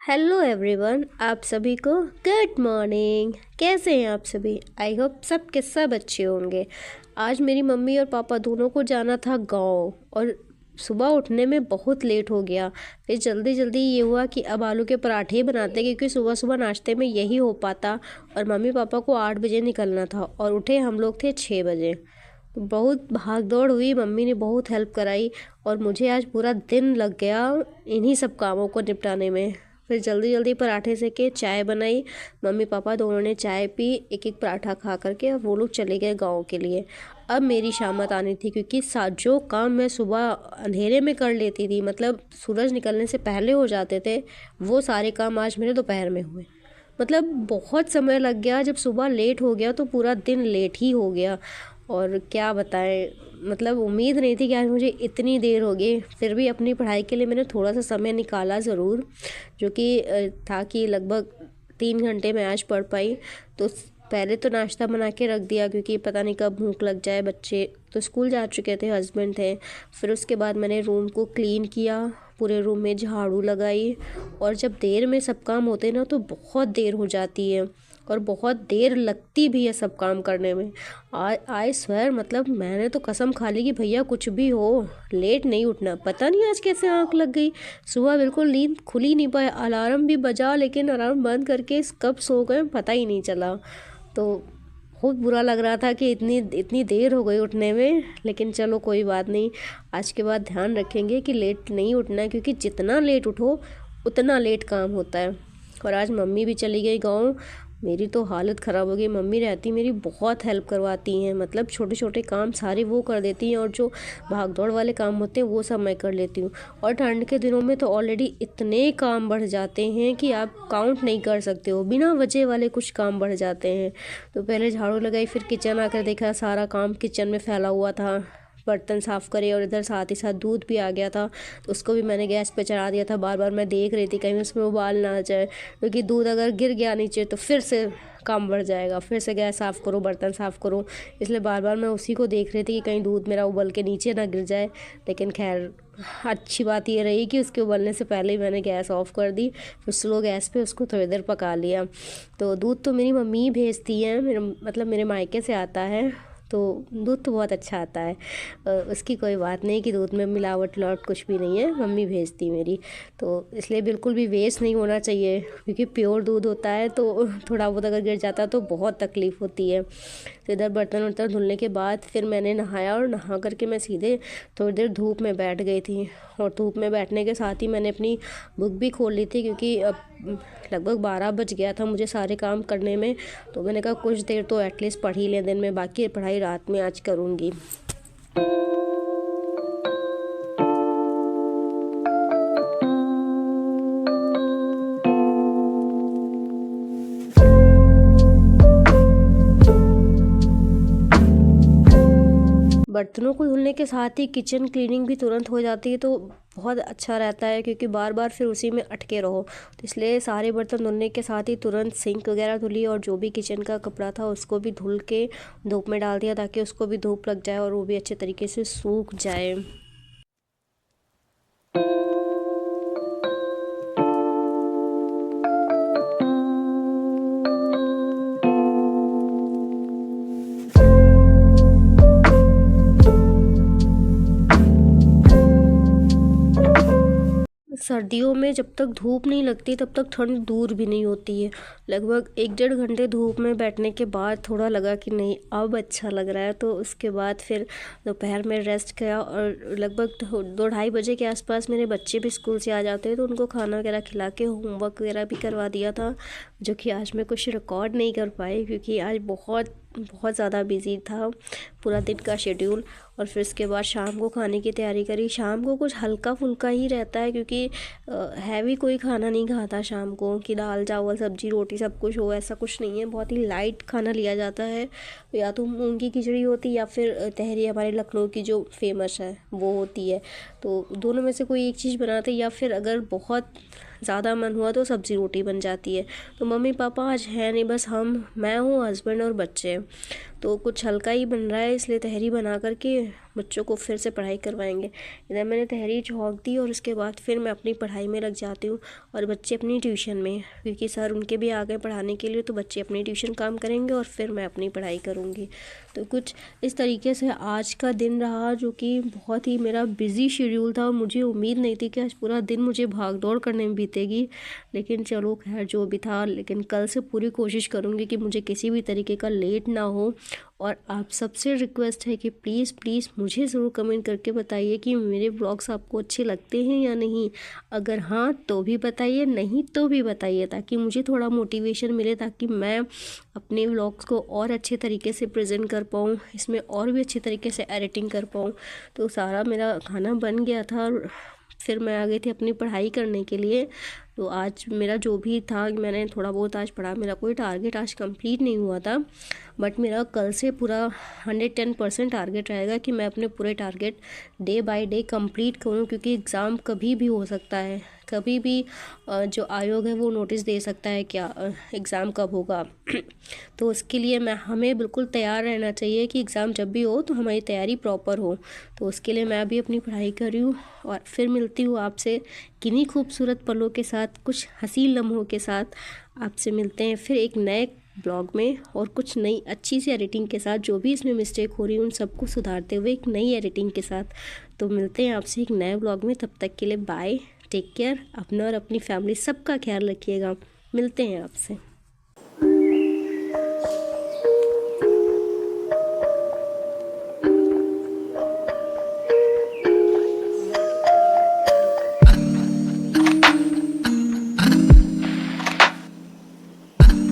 Hello everyone, आप सभी को गुड मॉर्निंग। कैसे हैं आप सभी? आई होप सब के सब अच्छे होंगे। आज मेरी मम्मी और पापा दोनों को जाना था गांव और सुबह उठने में बहुत लेट हो गया। फिर जल्दी जल्दी ये हुआ कि अब आलू के पराठे ही बनाते क्योंकि सुबह सुबह नाश्ते में यही हो पाता। और मम्मी पापा को 8 बजे निकलना था और उठे हम लोग थे 6 बजे। तो बहुत भाग दौड़ हुई, मम्मी ने बहुत हेल्प कराई और मुझे आज पूरा दिन लग गया इन्हीं सब कामों को निपटाने में। फिर जल्दी जल्दी पराठे सेके, चाय बनाई। मम्मी पापा दोनों ने चाय पी, एक एक पराठा खा करके अब वो लोग चले गए गांव के लिए। अब मेरी शामत आनी थी क्योंकि जो काम मैं सुबह अंधेरे में कर लेती थी, मतलब सूरज निकलने से पहले हो जाते थे, वो सारे काम आज मेरे दोपहर में हुए। मतलब बहुत समय लग गया। जब सुबह लेट हो गया तो पूरा दिन लेट ही हो गया। और क्या बताएं, मतलब उम्मीद नहीं थी कि आज मुझे इतनी देर होगी। फिर भी अपनी पढ़ाई के लिए मैंने थोड़ा सा समय निकाला ज़रूर, जो कि था कि लगभग 3 घंटे मैं आज पढ़ पाई। तो पहले तो नाश्ता बना के रख दिया क्योंकि पता नहीं कब भूख लग जाए। बच्चे तो स्कूल जा चुके थे, हस्बैंड थे। फिर उसके बाद मैंने रूम को क्लीन किया, पूरे रूम में झाड़ू लगाई। और जब देर में सब काम होते हैं ना तो बहुत देर हो जाती है और बहुत देर लगती भी है सब काम करने में। आई स्वेयर, मतलब मैंने तो कसम खा ली कि भैया कुछ भी हो लेट नहीं उठना। पता नहीं आज कैसे आँख लग गई, सुबह बिल्कुल नींद खुल ही नहीं पाए। अलार्म भी बजा लेकिन अलार्म बंद करके कब सो गए पता ही नहीं चला। तो बहुत बुरा लग रहा था कि इतनी इतनी देर हो गई उठने में। लेकिन चलो कोई बात नहीं, आज के बाद ध्यान रखेंगे कि लेट नहीं उठना है क्योंकि जितना लेट उठो उतना लेट काम होता है। और आज मम्मी भी चली गई गाँव। मेरी तो हालत ख़राब हो गई। मम्मी रहती मेरी बहुत हेल्प करवाती हैं, मतलब छोटे छोटे काम सारे वो कर देती हैं और जो भाग दौड़ वाले काम होते हैं वो सब मैं कर लेती हूँ। और ठंड के दिनों में तो ऑलरेडी इतने काम बढ़ जाते हैं कि आप काउंट नहीं कर सकते हो, बिना वजह वाले कुछ काम बढ़ जाते हैं। तो पहले झाड़ू लगाई, फिर किचन आकर देखा सारा काम किचन में फैला हुआ था। बर्तन साफ़ करे और इधर साथ ही साथ दूध भी आ गया था, तो उसको भी मैंने गैस पे चढ़ा दिया था। बार बार मैं देख रही थी कहीं उसमें उबाल ना आ जाए, क्योंकि दूध अगर गिर गया नीचे तो फिर से काम बढ़ जाएगा, फिर से गैस साफ़ करो, बर्तन साफ़ करो। इसलिए बार बार मैं उसी को देख रही थी कि कहीं दूध मेरा उबल के नीचे ना गिर जाए। लेकिन खैर अच्छी बात ये रही कि उसके उबलने से पहले ही मैंने गैस ऑफ़ कर दी, फिर स्लो गैस पे उसको थोड़ी देर पका लिया। तो दूध तो मेरी मम्मी ही भेजती हैं, मेरे मतलब मेरे मायके से आता है, तो दूध तो बहुत अच्छा आता है। उसकी कोई बात नहीं कि दूध में मिलावट लौट कुछ भी नहीं है, मम्मी भेजती मेरी। तो इसलिए बिल्कुल भी वेस्ट नहीं होना चाहिए क्योंकि प्योर दूध होता है। तो थोड़ा बहुत अगर गिर जाता है तो बहुत तकलीफ़ होती है। तो इधर बर्तन वर्तन धुलने के बाद फिर मैंने नहाया और नहा करके मैं सीधे थोड़ी देर धूप में बैठ गई थी। और धूप में बैठने के साथ ही मैंने अपनी बुक भी खोल ली थी क्योंकि अब लगभग 12 बज गया था मुझे सारे काम करने में। तो मैंने कहा कुछ देर तो एटलीस्ट पढ़ ही लें दिन में, बाकी पढ़ाई रात में आज करूँगी। बर्तनों को धुलने के साथ ही किचन क्लीनिंग भी तुरंत हो जाती है, तो बहुत अच्छा रहता है क्योंकि बार बार फिर उसी में अटके रहो। तो इसलिए सारे बर्तन धुलने के साथ ही तुरंत सिंक वगैरह धुली और जो भी किचन का कपड़ा था उसको भी धुल के धूप में डाल दिया ताकि उसको भी धूप लग जाए और वो भी अच्छे तरीके से सूख जाए। सर्दियों में जब तक धूप नहीं लगती तब तक ठंड दूर भी नहीं होती है। लगभग 1-1.5 घंटे धूप में बैठने के बाद थोड़ा लगा कि नहीं अब अच्छा लग रहा है। तो उसके बाद फिर दोपहर में रेस्ट किया और लगभग 2-2:30 बजे के आसपास मेरे बच्चे भी स्कूल से आ जाते हैं, तो उनको खाना वगैरह खिला के होमवर्क वगैरह भी करवा दिया था, जो कि आज मैं कुछ रिकॉर्ड नहीं कर पाई क्योंकि आज बहुत बहुत ज़्यादा बिजी था पूरा दिन का शेड्यूल। और फिर उसके बाद शाम को खाने की तैयारी करी। शाम को कुछ हल्का फुल्का ही रहता है क्योंकि हैवी कोई खाना नहीं खाता शाम को कि दाल चावल सब्जी रोटी सब कुछ हो, ऐसा कुछ नहीं है। बहुत ही लाइट खाना लिया जाता है, या तो मूंग की खिचड़ी होती या फिर तहरी हमारे लखनऊ की जो फेमस है वो होती है। तो दोनों में से कोई एक चीज़ बनाते, या फिर अगर बहुत ज़्यादा मन हुआ तो सब्ज़ी रोटी बन जाती है। तो मम्मी पापा आज है नहीं, बस मैं हूँ, हस्बैंड और बच्चे। तो कुछ हल्का ही बन रहा है, इसलिए तहरी बना करके बच्चों को फिर से पढ़ाई करवाएंगे। इधर मैंने तहरीर झोंक दी और उसके बाद फिर मैं अपनी पढ़ाई में लग जाती हूँ और बच्चे अपनी ट्यूशन में, क्योंकि सर उनके भी आ गए पढ़ाने के लिए, तो बच्चे अपनी ट्यूशन काम करेंगे और फिर मैं अपनी पढ़ाई करूँगी। तो कुछ इस तरीके से आज का दिन रहा, जो कि बहुत ही मेरा बिज़ी शेड्यूल था और मुझे उम्मीद नहीं थी कि आज पूरा दिन मुझे भाग दौड़ करने में बीतेगी। लेकिन चलो खैर जो भी था, लेकिन कल से पूरी कोशिश करूँगी कि मुझे किसी भी तरीके का लेट ना हो। और आप सबसे रिक्वेस्ट है कि प्लीज़ प्लीज़ मुझे ज़रूर कमेंट करके बताइए कि मेरे व्लॉग्स आपको अच्छे लगते हैं या नहीं। अगर हाँ तो भी बताइए, नहीं तो भी बताइए, ताकि मुझे थोड़ा मोटिवेशन मिले, ताकि मैं अपने व्लॉग्स को और अच्छे तरीके से प्रेजेंट कर पाऊँ, इसमें और भी अच्छे तरीके से एडिटिंग कर पाऊँ। तो सारा मेरा खाना बन गया था और फिर मैं आ गई थी अपनी पढ़ाई करने के लिए। तो आज मेरा जो भी था, मैंने थोड़ा बहुत आज पढ़ा, मेरा कोई टारगेट आज कंप्लीट नहीं हुआ था, बट मेरा कल से पूरा 110% टारगेट रहेगा कि मैं अपने पूरे target day by day complete करूं, क्योंकि एग्ज़ाम कभी भी हो सकता है, कभी भी जो आयोग है वो नोटिस दे सकता है क्या एग्ज़ाम कब होगा। तो उसके लिए हमें बिल्कुल तैयार रहना चाहिए कि एग्ज़ाम जब भी हो तो हमारी तैयारी प्रॉपर हो। तो उसके लिए मैं भी अपनी पढ़ाई कर रही हूँ और फिर मिलती हूँ आपसे किन्हीं खूबसूरत पलों के साथ, कुछ हसीन लम्हों के साथ। आपसे मिलते हैं फिर एक नए ब्लॉग में और कुछ नई अच्छी सी एडिटिंग के साथ। जो भी इसमें मिस्टेक हो रही है उन सबको सुधारते हुए एक नई एडिटिंग के साथ। तो मिलते हैं आपसे एक नए ब्लॉग में, तब तक के लिए बाय, टेक केयर, अपना और अपनी फैमिली सबका ख्याल रखिएगा। मिलते हैं आपसे।